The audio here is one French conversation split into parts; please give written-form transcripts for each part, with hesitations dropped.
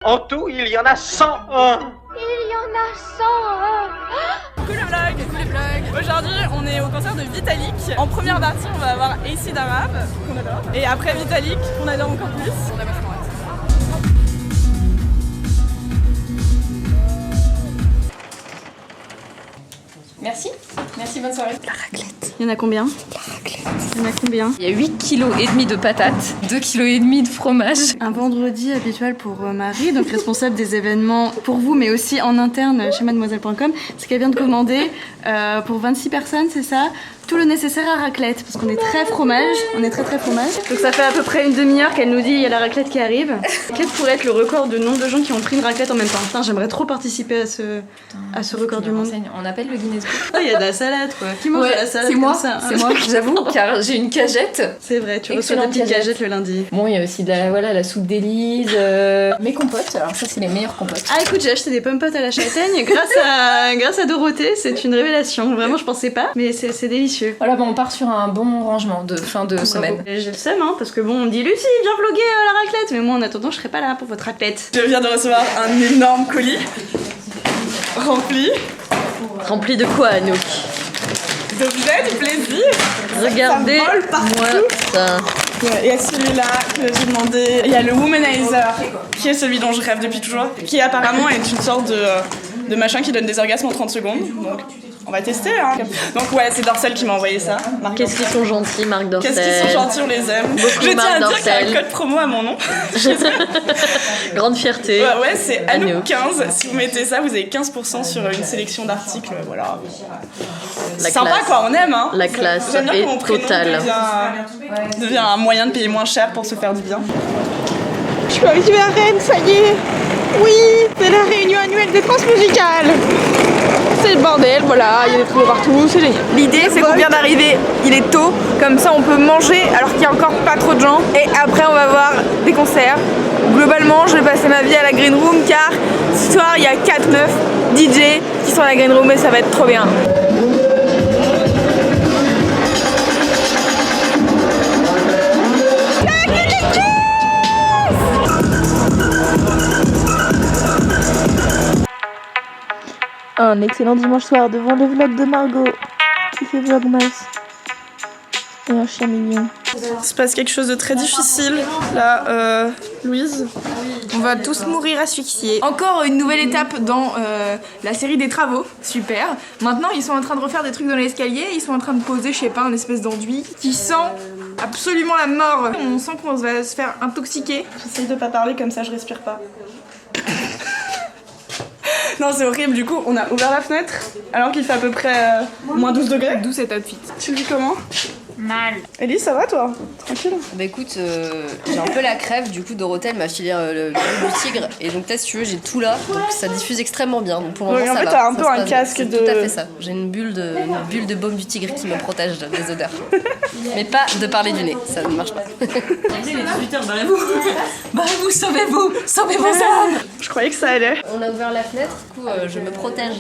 En tout, il y en a 101. Il y en a 101. Coucou le vlog. Aujourd'hui, on est au concert de Vitalik. En première partie, on va avoir AC Darab, qu'on adore. Et après Vitalik, on adore encore plus. On a vachement hâte. Merci, bonne soirée. La raclette. Il y en a combien? La raclette. Il y en a combien? Il y a 8,5 kg de patates, 2,5 kg de fromage. Un vendredi habituel pour Marie, donc responsable des événements pour vous, mais aussi en interne chez mademoiselle.com. C'est qu'elle vient de commander pour 26 personnes, c'est ça? Tout le nécessaire à raclette, parce qu'on est très fromage, on est très fromage. Donc ça fait à peu près une demi-heure qu'elle nous dit il y a la raclette qui arrive. Quel pourrait être le record de nombre de gens qui ont pris une raclette en même temps? Putain, j'aimerais trop participer à ce record du monde. On appelle le Guinness Book. Oh, il y a de la salade quoi. Qui mange de la salade? C'est moi, comme ça, c'est moi, j'avoue, car j'ai une cagette. C'est vrai, tu reçois des petites cagettes le lundi. Bon, il y a aussi de la soupe d'Élise, mes compotes. Alors ça, c'est les meilleures compotes. Ah écoute, j'ai acheté des pommes potes à la châtaigne grâce à Dorothée, c'est une révélation. Vraiment, je pensais pas, mais c'est délicieux. Voilà, bon, on part sur un bon rangement de fin de semaine. J'ai le seum, hein, parce que bon, on me dit Lucie, viens vloguer la raclette, mais moi en attendant, je serai pas là pour votre raclette. Je viens de recevoir un énorme colis rempli. Rempli de quoi, Anouk? D'objets, du plaisir. Regardez, Ça vole partout. moi, ça. Il y a celui-là que j'ai demandé. Il y a le Womanizer, qui est celui dont je rêve depuis toujours, qui apparemment est une sorte de machin qui donne des orgasmes en 30 secondes. Donc on va tester, hein. Donc ouais, c'est Dorcel qui m'a envoyé ça. Qu'est-ce qu'ils sont gentils, Marc Dorcel. Qu'est-ce qu'ils sont gentils, on les aime. Beaucoup, Je tiens Marc à dire qu'il y a un Dorcel. code promo à mon nom. Grande fierté. Ouais, c'est Anouk. Anouk 15. Si vous mettez ça, vous avez 15% sur une sélection d'articles. Voilà. La Sympa classe. quoi, on aime, hein. La classe J'aime bien est que mon prénom totale. devient un moyen de payer moins cher pour se faire du bien. Je suis arrivée à Rennes, ça y est. Oui, c'est la réunion annuelle des transmusicales. C'est le bordel, voilà, il y a des travaux partout, c'est génial. L'idée c'est qu'on vient d'arriver, il est tôt, comme ça on peut manger alors qu'il y a encore pas trop de gens. Et après on va voir des concerts. Globalement, je vais passer ma vie à la Green Room car ce soir il y a 4 meufs DJ qui sont à la Green Room et ça va être trop bien. Un excellent dimanche soir devant le vlog de Margot qui fait Vlogmas. Et un chien mignon. Il se passe quelque chose de très difficile là, Louise. On va tous mourir asphyxiés. Encore une nouvelle étape dans la série des travaux. Super. Maintenant, ils sont en train de refaire des trucs dans l'escalier. Ils sont en train de poser, je sais pas, un espèce d'enduit qui sent absolument la mort. On sent qu'on va se faire intoxiquer. J'essaye de pas parler comme ça, je respire pas. Non, c'est horrible, du coup, on a ouvert la fenêtre alors qu'il fait à peu près moins 12 degrés. D'où cet outfit. Tu le vis comment? Mal. Ellie, ça va toi? Tranquille? Bah écoute, j'ai un peu la crève, du coup Dorothée m'a filé le bulle du tigre et donc là si tu veux j'ai tout là, donc ça diffuse extrêmement bien, donc pour le Oui, moment en ça fait, va. t'as un Ça peu se un passe casque bien. de- C'est tout à fait ça, j'ai une bulle de baume du tigre qui me protège des odeurs. Mais pas de parler du nez, ça ne marche pas. Il est 18h, barrez-vous, sauvez-vous vos âmes. Je croyais que ça allait. On a ouvert la fenêtre, du coup je me protège.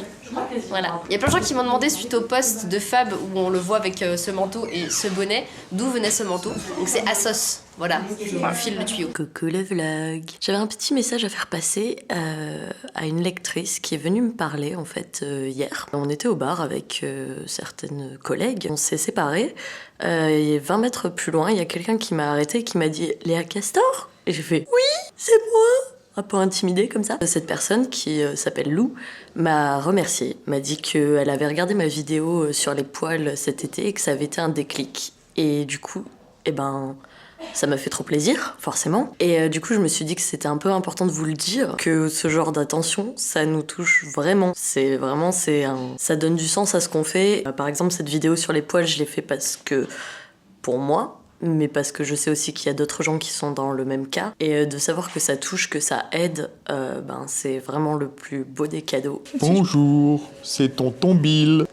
Voilà. Il y a plein de gens qui m'ont demandé suite au post de Fab où on le voit avec ce manteau et ce bonnet, d'où venait ce manteau. Donc c'est Assos. Voilà, je vous file le tuyau. Coucou le vlog. J'avais un petit message à faire passer à une lectrice qui est venue me parler en fait hier. On était au bar avec certaines collègues. On s'est séparés. Et 20 mètres plus loin, il y a quelqu'un qui m'a arrêté et qui m'a dit « Léa Castor ?» Et j'ai fait « Oui, c'est moi !» Un peu intimidée comme ça. Cette personne qui s'appelle Lou m'a remerciée, m'a dit qu'elle avait regardé ma vidéo sur les poils cet été et que ça avait été un déclic. Et du coup, ça m'a fait trop plaisir, forcément. Et du coup, je me suis dit que c'était un peu important de vous le dire, que ce genre d'attention, ça nous touche vraiment. Ça donne du sens à ce qu'on fait. Par exemple, cette vidéo sur les poils, je l'ai fait parce que, pour moi, mais parce que je sais aussi qu'il y a d'autres gens qui sont dans le même cas. Et de savoir que ça touche, que ça aide, c'est vraiment le plus beau des cadeaux. Bonjour, c'est tonton Bill.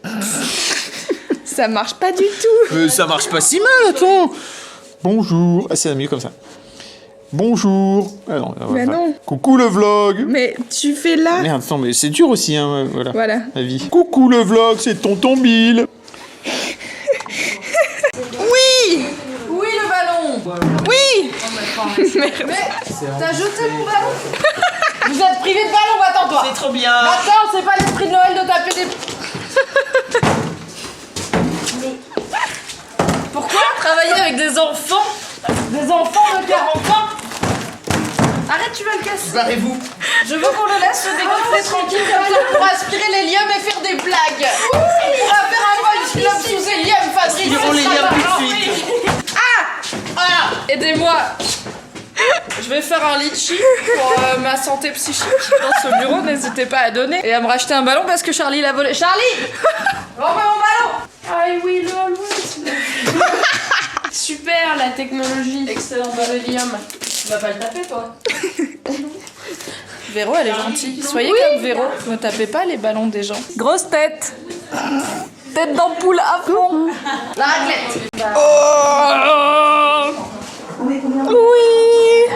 Ça marche pas du tout. Ça marche pas si mal, attends. Bonjour. Ah, c'est mieux comme ça. Bonjour. Ah non, on va Mais faire. non. Coucou le vlog. Mais tu fais là. Merde, attends, mais c'est dur aussi, hein, voilà. Voilà. La vie. Coucou le vlog, c'est tonton Bill. Oui. Oui, le ballon. Oui. Mais t'as jeté mon ballon. C'est trop bien. Attends, c'est pas l'esprit de Noël de taper des... Pourquoi travailler avec des enfants? Des enfants de 40 ans. Arrête, tu vas le casser. Barrez-vous. Je veux qu'on le laisse se dégonfler tranquille comme ça pour aspirer l'hélium et faire des blagues. On va faire un boys club sous hélium, Fabrice. Aspirons l'hélium tout de suite. Aidez-moi. Je vais faire un litchi pour ma santé psychique dans ce bureau. N'hésitez pas à donner et à me racheter un ballon parce que Charlie l'a volé. Charlie, remets mon ballon. I will always. Super la technologie. Excellent hélium. Tu vas pas le taper toi? Véro, elle est gentille. Soyez comme Véro. Ne tapez pas les ballons des gens. Grosse tête. Tête d'ampoule à fond. La raclette. Oh oui.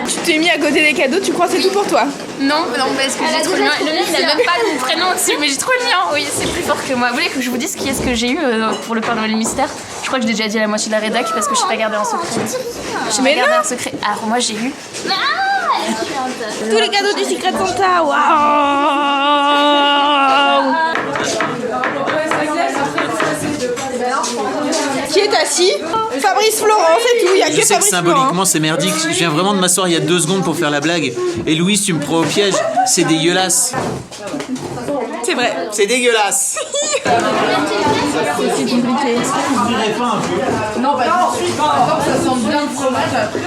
Tu t'es mis à côté des cadeaux, tu crois que c'est tout pour toi? Non, parce que j'ai trop le mien. Le mien, il a même pas mon prénom dessus, mais j'ai trop le mien. Oui, c'est plus fort que moi. Vous voulez que je vous dise qui est-ce que j'ai eu pour le Père Noël mystère? Je crois que j'ai déjà dit à la moitié de la rédac parce que je sais pas garder un secret. Je sais pas garder un secret. Alors moi, j'ai eu... Tous les cadeaux du Secret Santa. Waouh. Qui est assis? Fabrice Florent, c'est tout. Il y a que Je sais que Fabrice symboliquement c'est merdique. Je viens vraiment de m'asseoir il y a 2 secondes pour faire la blague. Et Louise, tu me prends au piège. C'est dégueulasse. C'est vrai. C'est dégueulasse. C'est compliqué. Non, pas tout de suite. Ça sent bien le fromage. Après,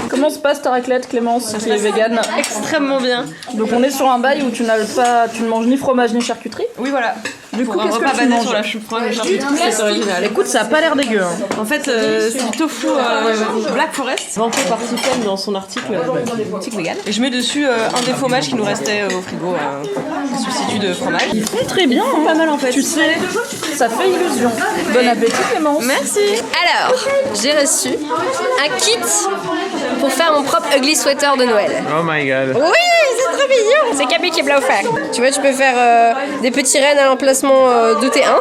Comment se passe ta raclette, Clémence, qui est végane? Extrêmement bien. Donc on est sur un bail où tu ne manges ni fromage ni charcuterie. Oui voilà. Du coup, qu'est-ce que tu manges? Sur la choucroute et charcuterie. C'est original. Écoute, ça a pas l'air dégueu. Hein. En fait, c'est du tofu Black Forest, vanté par Tiffen dans son article vegan. Et je mets dessus un des fromages qui nous restait au frigo, un substitut de fromage. Il fait très bien. Hein. Pas mal en fait. Tu sais, ça fait illusion. Bon appétit, Clémence. Merci. Alors, j'ai reçu un kit pour faire mon propre ugly sweater de Noël. Oh my god. Oui, c'est trop mignon. C'est Camille qui me l'a offert. Tu vois, tu peux faire des petits rennes à l'emplacement de tes ins.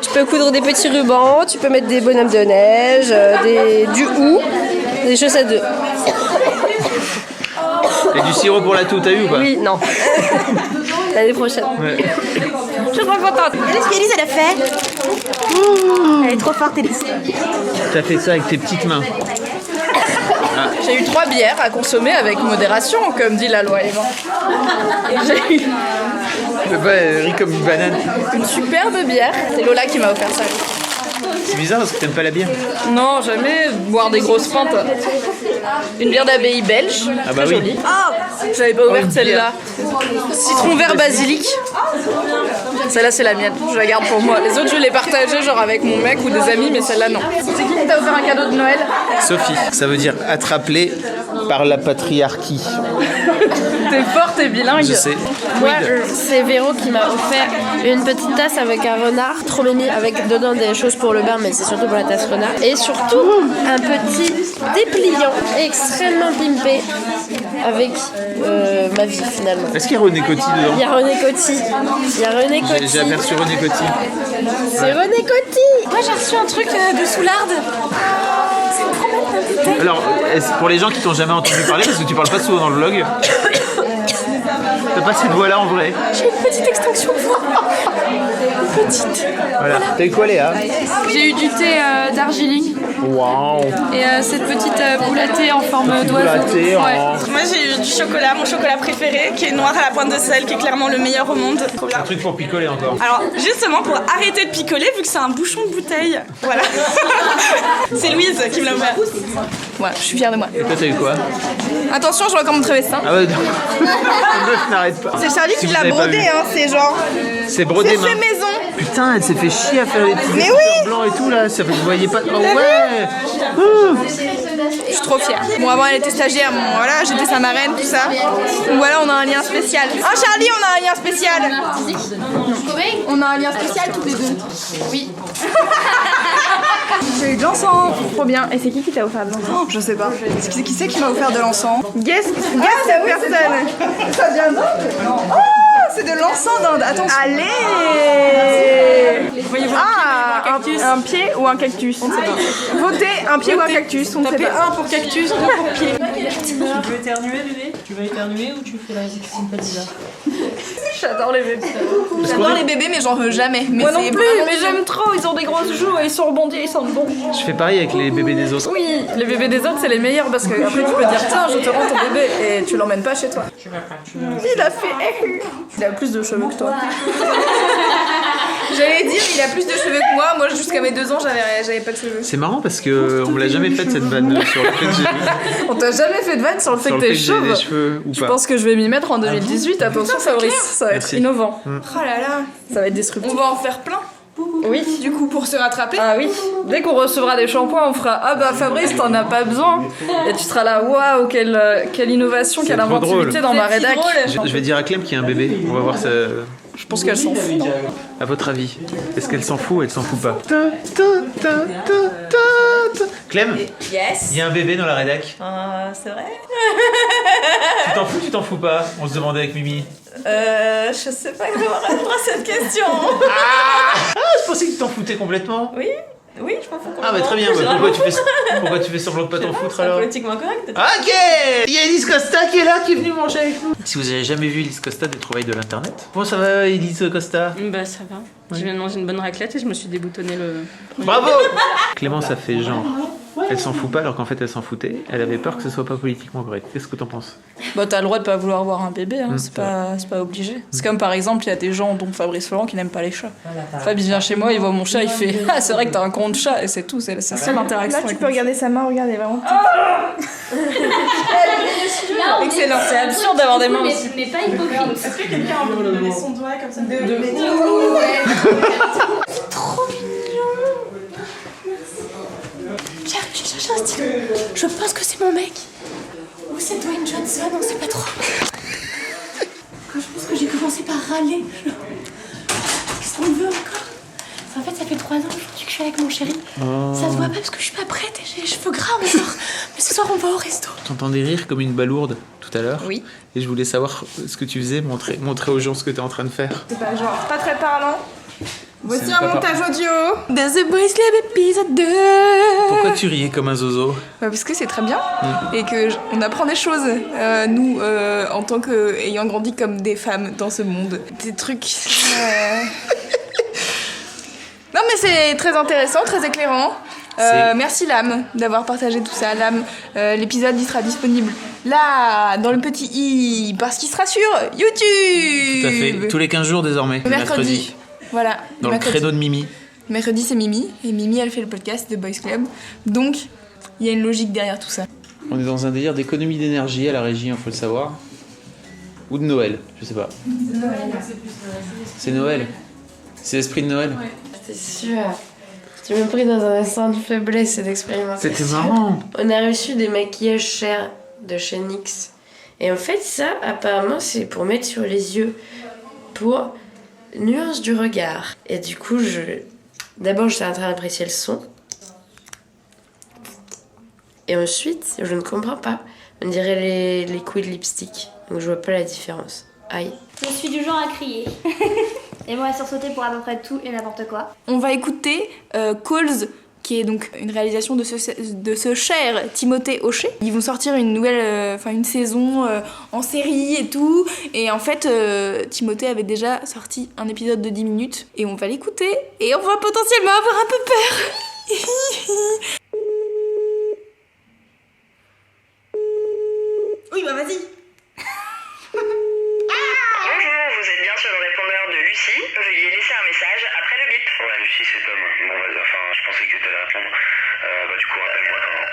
Tu peux coudre des petits rubans, tu peux mettre des bonhommes de neige, du hou, des chaussettes de... Et du sirop pour la toux, t'as eu ou pas? Oui, non. L'année prochaine. Ouais. Je suis trop contente. Qu'est-ce qu'Élise, elle a fait? Elle est trop forte, Élise. T'as fait ça avec tes petites mains. J'ai eu 3 bières à consommer avec modération, comme dit la loi Evan. J'ai eu Elle rit comme une banane. une superbe bière. C'est Lola qui m'a offert ça. C'est bizarre parce que t'aimes pas la bière. Non, jamais boire des grosses pintes. Une bière d'abbaye belge. Ah bah très oui. jolie. Ah, j'avais pas ouvert une celle-là. Citron vert basilic. Celle-là, c'est la mienne. Je la garde pour moi. Les autres, je les partageais genre avec mon mec ou des amis, mais celle-là, non. C'est qui t'a offert un cadeau de Noël? Sophie, ça veut dire attrapée par la patriarchie. T'es forte et bilingue. Je sais. Moi, c'est Véro qui m'a offert une petite tasse avec un renard, trop mimi, avec dedans des choses pour le bain, mais c'est surtout pour la tasse renard. Et surtout, un petit dépliant extrêmement pimpé avec ma vie finalement. Est-ce qu'il y a René Coty dedans? Il y a René Coty. Il y a René Coty. J'ai aperçu René Coty. C'est René Coty. Moi j'ai reçu un truc de Soularde. Alors, pour les gens qui t'ont jamais entendu parler, parce que tu parles pas souvent dans le vlog, t'as pas cette voix-là en vrai. J'ai une petite extinction de voix. Une petite. Voilà. T'as eu quoi, Léa? J'ai eu du thé Darjeeling Waouh. et cette petite boule à thé en forme d'oiseau. Boule à thé, Ouais. Moi, j'ai eu du chocolat, mon chocolat préféré, qui est noir à la pointe de sel, qui est clairement le meilleur au monde. Trop bien. Un truc pour picoler encore. Alors, justement, pour arrêter de picoler, vu que c'est un bouchon de bouteille, voilà. C'est Louise qui me l'a ouvert. Voilà, je suis fière de moi. Et toi, t'as eu quoi? Attention, je vois comment travestin. Ah ouais, non. La meuf n'arrête pas. C'est Charlie Si qui vous l'a avez pas brodé, vu. hein, c'est genre. C'est brodé C'est main. fait maison. Putain, elle s'est fait chier à faire les petits Mais écouteurs oui. blancs et tout là. Ça fait que vous voyez pas. Oh, T'as ouais. Je suis trop fière. Bon, avant, elle était stagiaire, bon, voilà, j'étais sa marraine, tout ça. Donc voilà, on a un lien spécial. Ah, Charlie, on a un lien spécial. On a un lien spécial tous les deux. Oui. J'ai eu de l'encens, trop bien. Et c'est qui t'a offert de l'encens? Je sais pas. Qui c'est qui m'a offert de l'encens? Guess cette personne. Ça vient d'Inde? Oh, c'est de l'encens d'Inde. Attention. Allez. Ah, un pied ou un cactus? On ne sait pas. Votez un pied ou un cactus, on ne sait pas. Un pour cactus, deux pour pied. Tu peux éternuer, bébé? Tu vas éternuer ou tu fais la pas bizarre? J'adore les bébés. Parce J'adore qu'on les est- bébés, mais j'en veux jamais. Mais Moi non c'est plus, vraiment mais mignon. j'aime trop. Ils ont des grosses joues et ils sont rebondis, ils sentent bon. Je fais pareil avec les bébés des autres. Oui, les bébés des autres, c'est les meilleurs parce que après tu peux dire tiens, je te rends ton bébé et tu l'emmènes pas chez toi. Il a fait. Il a plus de cheveux que toi. J'allais dire, il a plus de cheveux que moi. Moi, jusqu'à mes 2 ans, j'avais pas de cheveux. C'est marrant parce que on me l'a jamais faite cette vanne sur le fait que j'ai On t'a jamais fait de vanne sur le fait sur que le t'es fait que j'ai chauve. des cheveux ou Je pas. pense que je vais m'y mettre en 2018. Attention, Fabrice, ça va être Merci. innovant. Oh là là. Ça va être disruptif. On va en faire plein. Oui. Du coup, pour se rattraper. Ah oui, dès qu'on recevra des shampoings, on fera ah bah Fabrice, t'en as pas besoin. Et tu seras là, waouh, quelle innovation, C'est quelle trop inventivité drôle. dans ma C'est si rédac. drôle. Je vais dire à Clem qu'il y a un bébé. On va voir ça. Je pense qu'elle s'en fout. À votre avis, est-ce qu'elle s'en fout ou elle s'en fout pas? Clem, Yes. il y a un bébé dans la rédac. C'est vrai. Tu t'en fous ou tu t'en fous pas? On se demandait avec Mimi. Je sais pas comment répondre à cette question. Ah, je pensais que tu t'en foutais complètement. Oui, je m'en fous. Ah bah très bien, bah, pourquoi tu fais semblant de pas t'en foutre alors? Politiquement correct. Ok. Il y a Elise Costa qui est là, qui est venue manger avec nous. Si vous avez jamais vu Elise Costa des trouvailles de l'internet. Comment ça va Elise Costa? Bah ça va. Je viens de manger une bonne raclette et je me suis déboutonné le... Bravo. Clémence a fait genre. Elle s'en fout pas alors qu'en fait elle s'en foutait. Elle avait peur que ce soit pas politiquement correct. Qu'est-ce que t'en penses? Bah t'as le droit de pas vouloir voir un bébé, hein. C'est pas obligé. C'est comme par exemple, il y a des gens, dont Fabrice Florent, qui n'aiment pas les chats. Fab il vient chez moi, il voit mon chat, il fait ah c'est vrai que t'as un compte chat et c'est tout, c'est la seule interaction. Là, tu peux regarder sa main, regarde, elle est vraiment Excellent, c'est absurde d'avoir des mains aussi. Mais pas hypocrite. Est-ce que quelqu'un a envie de me donner son doigt comme ça Trop mignon. J'ai cherché un stylo. Je pense que c'est mon mec. Ou c'est Dwayne Johnson, on sait pas trop. Quand je pense que j'ai commencé par râler. Qu'est-ce qu'on veut encore? En fait, ça fait 3 ans aujourd'hui que je suis avec mon chéri. Ça se voit pas parce que je suis pas prête et j'ai les cheveux gras encore. Mais ce soir, on va au resto. T'entendais rire comme une balourde tout à l'heure. Oui. Et je voulais savoir ce que tu faisais, montrer aux gens ce que t'es en train de faire. C'est pas genre pas très parlant. Voici C'est un pas montage audio de The Boys Club épisode 2. Pourquoi tu riais comme un zozo? Parce que c'est très bien et que on apprend des choses, nous, en tant qu'ayant grandi comme des femmes dans ce monde. Des trucs... Non mais c'est très intéressant, très éclairant. Merci Lame d'avoir partagé tout ça. Lame, l'épisode il sera disponible là, dans le petit i, parce qu'il sera sur YouTube. Tout à fait. Tous les 15 jours désormais. Le mercredi. Voilà. Dans le créneau de Mimi. Mercredi c'est Mimi, et Mimi elle fait le podcast de Boys Club. Donc il y a une logique derrière tout ça. On est dans un délire d'économie d'énergie à la régie, il faut le savoir. Ou de Noël, je sais pas. C'est Noël. C'est l'esprit de Noël. C'est sûr. Tu m'as pris dans un instant de faiblesse et d'expérimentation. C'était marrant. On a reçu des maquillages chers de chez NYX. Et en fait, ça, apparemment, c'est pour mettre sur les yeux. Pour nuance du regard. Et du coup, d'abord, j'étais en train d'apprécier le son. Et ensuite, je ne comprends pas. On dirait les liquid lipstick. Donc je vois pas la différence. Aïe. Je suis du genre à crier. Et moi à sursauter pour à peu près tout et n'importe quoi. On va écouter Calls, qui est donc une réalisation de ce cher Timothée Hochet. Ils vont sortir une nouvelle, une saison en série et tout. Et en fait, Timothée avait déjà sorti un épisode de 10 minutes. Et on va l'écouter. Et on va potentiellement avoir un peu peur. Oui, bah vas-y. Bonjour, vous êtes bien sur le répondeur de Lucie. Je lui ai laissé un message après le bip. Ouais, Lucie, c'est Tom. Bon, vas-y, enfin, je pensais que t'allais répondre. Bah, du coup, rappelle-moi quand même.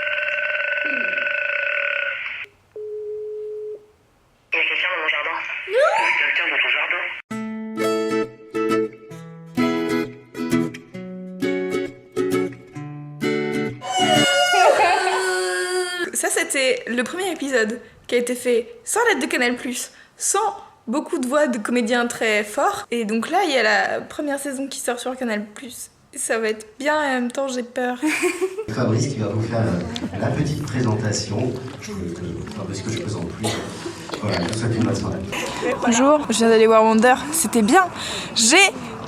Il y a quelqu'un dans mon jardin. Non. Quelqu'un dans ton jardin. Ça, c'était le premier épisode qui a été fait sans l'aide de Canal+, sans beaucoup de voix de comédiens très forts. Et donc là, il y a la première saison qui sort sur Canal+. Ça va être bien et en même temps, j'ai peur. Fabrice qui va vous faire la petite présentation. Parce que je présente plus. Voilà, je vous souhaite une bonne soirée. Bonjour, je viens d'aller voir Wonder. C'était bien. J'ai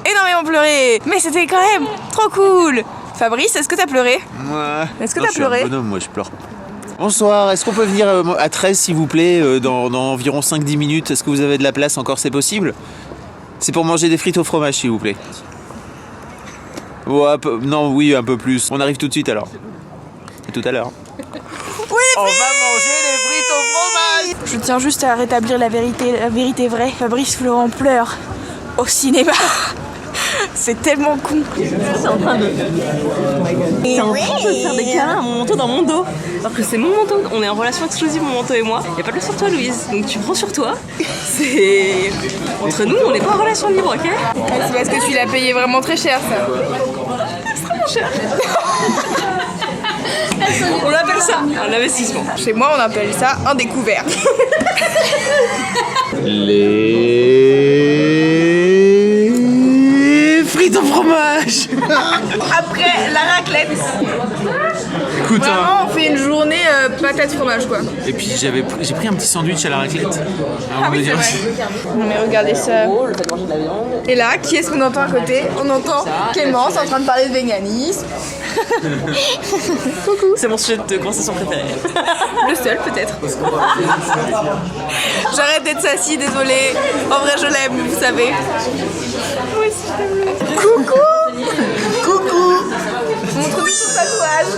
énormément pleuré. Mais c'était quand même trop cool. Fabrice, est-ce que t'as pleuré? Ouais. Est-ce que t'as pleuré? Je suis un bonhomme, moi je pleure Bonsoir, est-ce qu'on peut venir à 13 s'il vous plaît, dans environ 5-10 minutes? Est-ce que vous avez de la place encore, c'est possible? C'est pour manger des frites au fromage s'il vous plaît. Ouais, non, oui, un peu plus. On arrive tout de suite alors. À tout à l'heure. Oui, on va manger des frites au fromage. Je tiens juste à rétablir la vérité vraie. Fabrice Florent pleure au cinéma. C'est tellement con. C'est en train de faire des câlins à mon manteau dans mon dos. Alors que c'est mon manteau, on est en relation exclusive mon manteau et moi. Y a pas de sur toi Louise, donc tu prends sur toi. C'est... Entre nous, on n'est pas en relation libre, ok? C'est parce que tu l'as payé vraiment très cher ça. Extrêmement cher. On appelle ça un investissement. Chez moi on appelle ça un découvert. Les frites au fromage. Après la raclette. Écoute, vraiment on fait une journée patate fromage quoi. Et puis j'ai pris un petit sandwich à la raclette. Ah oui c'est vrai. Non mais regardez ça. Et là, qui est-ce qu'on entend à côté? On entend Clémence en train de parler de véganisme. Coucou. C'est mon sujet de conversation préféré. Le seul peut-être. J'arrête d'être sassy, désolée. En vrai je l'aime, vous savez. Oui, si je t'aime. Coucou. Coucou. Montre-nous ton tatouage.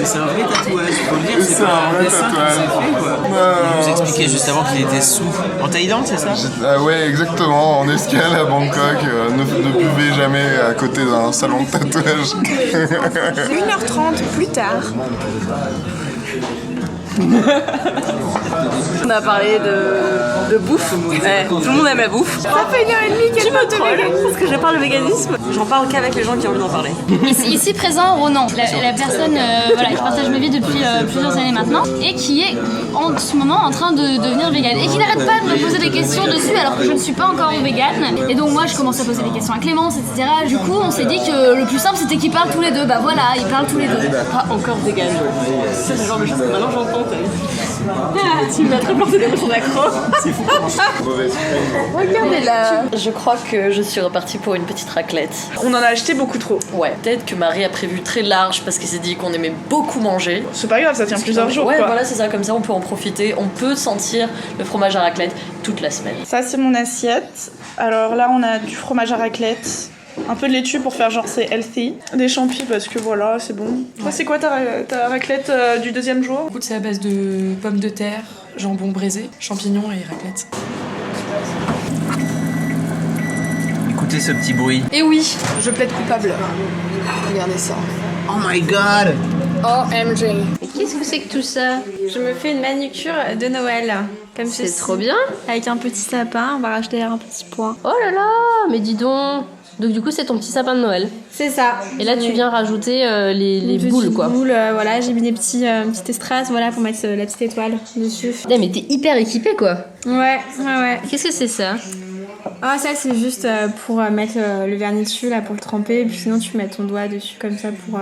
C'est un vrai tatouage, faut le dire, c'est pas un dessin qui s'est fait quoi. Il nous expliquait juste avant qu'il était sous. En Thaïlande, c'est ça? Ah ouais, exactement, en escale à Bangkok. Ne buvez jamais à côté d'un salon de tatouage. 1h30 plus tard. On a parlé de bouffe. Ouais, tout le monde aime la bouffe. Ça fait 1h30 qu'elle parle de véganisme. Parce que je parle de véganisme, j'en parle qu'avec les gens qui ont envie d'en parler. Ici présent, Ronan, la personne qui partage ma vie depuis plusieurs années maintenant et qui est en ce moment en train de devenir végane et qui n'arrête pas de me poser des questions dessus alors que je ne suis pas encore végane. Et donc moi je commence à poser des questions à Clémence, etc. Du coup on s'est dit que le plus simple c'était qu'ils parlent tous les deux. Bah voilà, ils parlent tous les deux. Pas encore végane. C'est le genre de choses que maintenant j'entends. Tu m'as trop porté des mots d'accro. C'est fou. Regardez là. Je crois que je suis repartie pour une petite raclette. On en a acheté beaucoup trop. Ouais, peut-être que Marie a prévu très large parce qu'elle s'est dit qu'on aimait beaucoup manger. C'est pas grave, ça tient plusieurs jours. Ouais, quoi. voilà, c'est ça, comme ça on peut en profiter. On peut sentir le fromage à raclette toute la semaine. Ça, c'est mon assiette. Alors là, on a du fromage à raclette. Un peu de laitue pour faire genre c'est healthy. Des champis parce que voilà, c'est bon. Toi, c'est quoi ta raclette du deuxième jour? Écoute, c'est à base de pommes de terre, jambon braisé, champignons et raclette. Écoutez ce petit bruit. Et oui, je plaide coupable. Regardez ça. Oh my god. OMG. Et qu'est-ce que c'est que tout ça? Je me fais une manucure de Noël. Comme c'est ceci. trop bien. Avec un petit sapin, on va racheter un petit point. Oh là là, mais dis donc. Donc du coup c'est ton petit sapin de Noël. C'est ça. Et là tu viens rajouter les boules quoi. Boules, voilà, j'ai mis des petites strass voilà pour mettre la petite étoile dessus. Putain mais t'es hyper équipée quoi. Ouais. Qu'est-ce que c'est ça? Ah ça c'est juste pour mettre le vernis dessus là pour le tremper et puis sinon tu mets ton doigt dessus comme ça pour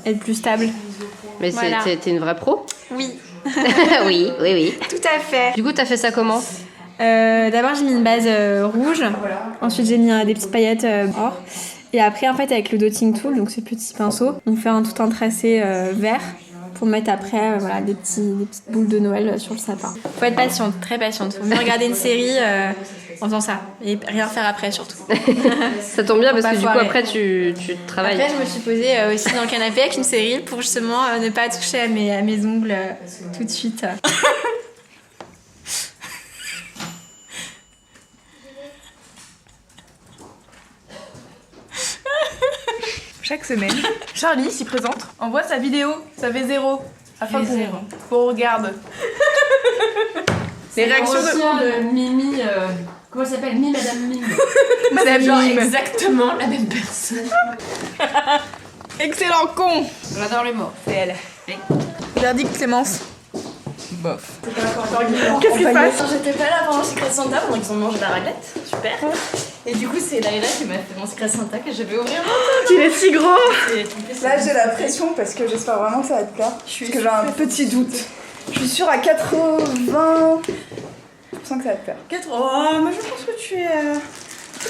être plus stable. Mais voilà. T'es une vraie pro? Oui. oui. Tout à fait. Du coup t'as fait ça comment? D'abord j'ai mis une base rouge, ensuite j'ai mis des petites paillettes or et après en fait avec le dotting tool, donc ce petit pinceau, on fait tout un tracé vert pour mettre après voilà, des petites boules de Noël sur le sapin. Faut être patiente, très patiente, faut venir regarder une série en faisant ça et rien faire après surtout. Ça tombe bien parce que du coup après tu travailles. Après je me suis posée aussi dans le canapé avec une série pour justement ne pas toucher à mes ongles tout de suite. Chaque semaine, Charlie s'y présente, envoie sa vidéo, ça fait 0. Afin qu'on regarde. Les réactions de Mimi. Comment elle s'appelle? Madame Mime. Madame genre Mime. exactement la même personne. Excellent con. J'adore les mots. C'est elle. Verdict Clémence. Bof. Qu'est-ce qui se passe? J'étais pas là pendant le Secret Santa pendant qu'ils ont mangé la raclette. Super. Et du coup, c'est Laila qui m'a fait mon Secret Santa que je vais ouvrir maintenant. Il est si gros. Là, j'ai la pression parce que j'espère vraiment que ça va te plaire. Parce que j'ai un petit doute. Je suis sûre à 80% que ça va te plaire. Oh, mais je pense que tu es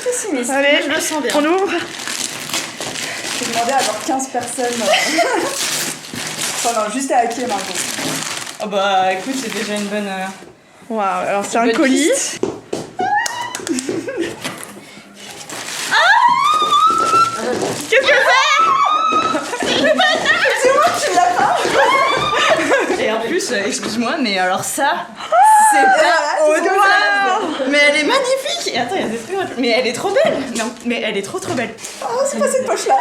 pessimiste. Allez, je le sens bien. On ouvre. J'ai demandé à avoir 15 personnes. Enfin non, juste à hacker maintenant. Oh bah écoute, c'est déjà une bonne... Waouh, alors c'est un bonne colis. piste. Qu'est-ce que c'est? C'est moi qui l'as pas. Et en plus, excuse-moi, mais alors ça, c'est pas au doigt. Mais elle est magnifique. Et attends, il y a des trucs. Mais elle est trop belle. Non, mais elle est trop belle. Oh, c'est pas cette poche-là.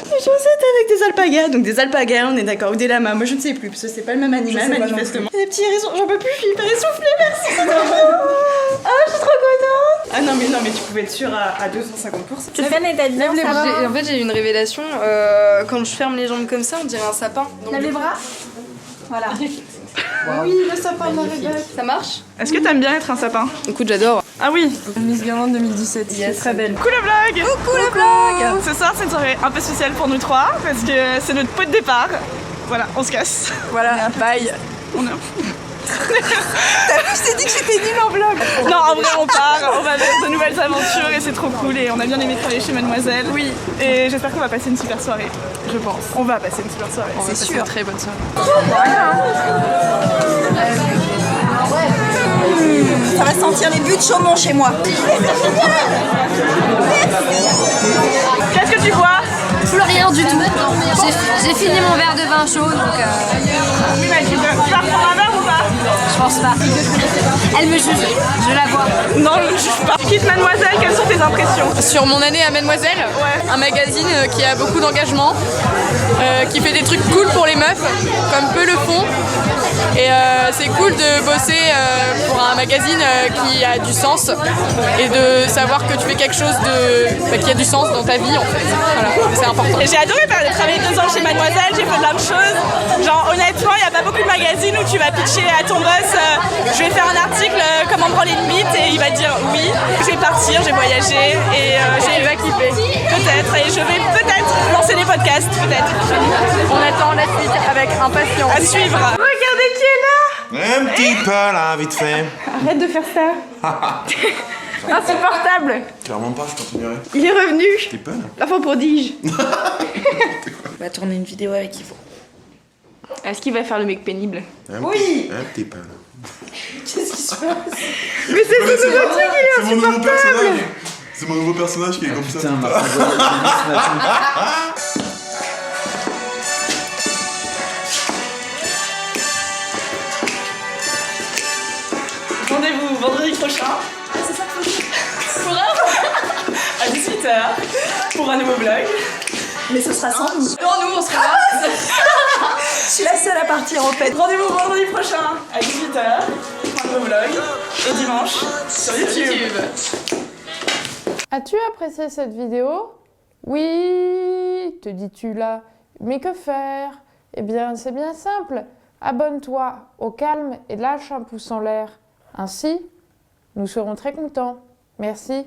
Des chaussettes avec des alpagas, donc des alpagas, on est d'accord, ou des lamas, moi je ne sais plus, parce que c'est pas le même animal manifestement. Des petits hérissons, j'en peux plus, je suis hyper essoufflée, merci, c'est trop bien. Ah, je suis trop contente. Ah non mais tu pouvais être sûre à 250%. Stéphane est habillée en sapin. En fait j'ai eu une révélation, quand je ferme les jambes comme ça on dirait un sapin. Lève les bras. Voilà. Oui, le sapin de la Rebecca. Ça marche? Est-ce que t'aimes bien être un sapin? Écoute, j'adore. Ah oui, Miss Guirlande 2017, c'est très belle. coucou le vlog. Coucou le vlog. Ce soir c'est une soirée un peu spéciale pour nous trois, parce que c'est notre pot de départ. Voilà, on se casse. Voilà, bye. On a... T'as vu, je t'ai dit que j'étais nulle en vlog. Non, en vrai, on part, on va vers de nouvelles aventures et c'est trop cool. Et on a bien aimé travailler chez Mademoiselle. Oui. Et j'espère qu'on va passer une super soirée. Je pense. On va passer une super soirée. C'est sûr. Une très bonne soirée. Ça va sentir les buts de Chaumont chez moi. Qu'est-ce que tu bois? Plus rien du tout. J'ai fini mon verre de vin chaud, donc... Oui, mais tu vas reprendre un verre ou pas? Je pense pas. Elle me juge, je la vois. Non, je ne juge pas. Quitte Mademoiselle, quelles sont tes impressions? Sur mon année à Mademoiselle, un magazine qui a beaucoup d'engagement, qui fait des trucs cool pour les meufs, comme peu le font. Et c'est cool de bosser pour un magazine qui a du sens et de savoir que tu fais quelque chose qui a du sens dans ta vie en fait. Voilà, c'est important. J'ai adoré travailler 2 ans chez Mademoiselle, j'ai fait plein de choses. Genre honnêtement, il n'y a pas beaucoup de magazines où tu vas pitcher à ton boss je vais faire un article, comment prendre les limites, et il va dire oui. Je vais partir, j'ai voyagé et j'ai kiffer. Peut-être, et je vais peut-être lancer des podcasts, peut-être. On attend la suite avec impatience. À suivre. Regardez qui est là. Un petit peu là, vite fait. Arrête de faire ça. Insupportable. Clairement pas, je continuerai. Il est revenu. T'es pas L'enfant prodige. On va tourner une vidéo avec Yvo. Est-ce qu'il va faire le mec pénible? Oui. Un petit peu là. Qu'est-ce qui se passe? Mais c'est ce nouveau truc, il est insupportable. C'est mon nouveau personnage qui est comme ça. Putain, Rendez-vous vendredi prochain. Ah, c'est ça qu'il faut dire. À 18h pour un nouveau vlog. Mais ce sera sans nous. Non, nous on sera là. Je suis la seule à partir en fait. Rendez-vous vendredi prochain à 18h pour un nouveau vlog. Et dimanche sur YouTube. As-tu apprécié cette vidéo? Oui, te dis-tu là. Mais que faire? Eh bien, c'est bien simple. Abonne-toi au calme et lâche un pouce en l'air. Ainsi, nous serons très contents. Merci.